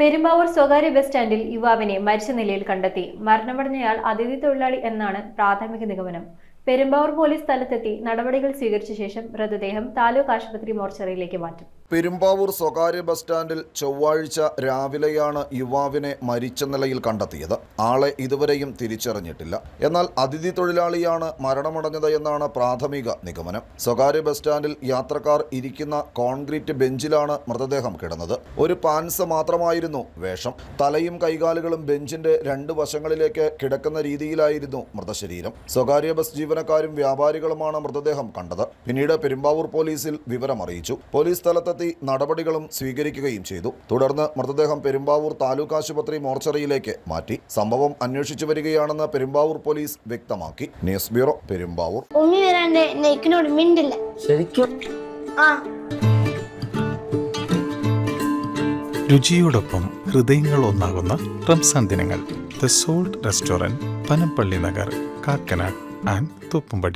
പെരുമ്പാവൂർ സ്വകാര്യ ബസ് സ്റ്റാൻഡിൽ യുവാവിനെ മരിച്ച നിലയിൽ കണ്ടെത്തി. മരണമടഞ്ഞയാൾ അതിഥി തൊഴിലാളി എന്നാണ് പ്രാഥമിക നിഗമനം. പെരുമ്പാവൂർ പോലീസ് സ്ഥലത്തെത്തി നടപടികൾ സ്വീകരിച്ച ശേഷം മൃതദേഹം താലൂക്ക് ആശുപത്രി മോർച്ചറിയിലേക്ക് മാറ്റും. പെരുമ്പാവൂർ സ്വകാര്യ ബസ് സ്റ്റാൻഡിൽ ചൊവ്വാഴ്ച രാവിലെയാണ് യുവാവിനെ മരിച്ച നിലയിൽ കണ്ടെത്തിയത്. ആളെ ഇതുവരെയും തിരിച്ചറിഞ്ഞിട്ടില്ല. എന്നാൽ അതിഥി തൊഴിലാളിയാണ് മരണമടഞ്ഞത് എന്നാണ് പ്രാഥമിക നിഗമനം. സ്വകാര്യ ബസ് സ്റ്റാൻഡിൽ യാത്രക്കാർ ഇരിക്കുന്ന കോൺക്രീറ്റ് ബെഞ്ചിലാണ് മൃതദേഹം കിടന്നത്. ഒരു പാൻസ് മാത്രമായിരുന്നു വേഷം. തലയും കൈകാലുകളും ബെഞ്ചിന്റെ രണ്ട് വശങ്ങളിലേക്ക് കിടക്കുന്ന രീതിയിലായിരുന്നു മൃതശരീരം. സ്വകാര്യ ബസ് ജീവനക്കാരും വ്യാപാരികളുമാണ് മൃതദേഹം കണ്ടത്. പിന്നീട് പെരുമ്പാവൂർ പോലീസിൽ വിവരമറിയിച്ചു. പോലീസ് സ്ഥലത്തെത്തി നടപടികളും സ്വീകരിക്കുകയും ചെയ്തു. തുടർന്ന് മൃതദേഹം പെരുമ്പാവൂർ താലൂക്ക് ആശുപത്രി മോർച്ചറിയിലേക്ക് മാറ്റി. സംഭവം അന്വേഷിച്ചു വരികയാണെന്ന് പെരുമ്പാവൂർ പോലീസ് വ്യക്തമാക്കി. News bureau, Perumbavoor. രുചിയോടൊപ്പം ഹൃദയങ്ങൾ ഒന്നാകുന്ന റംസാൻ ദിനങ്ങൾ. The salt restaurant, Panampilly Nagar, Kakkanad and Thoppumpady.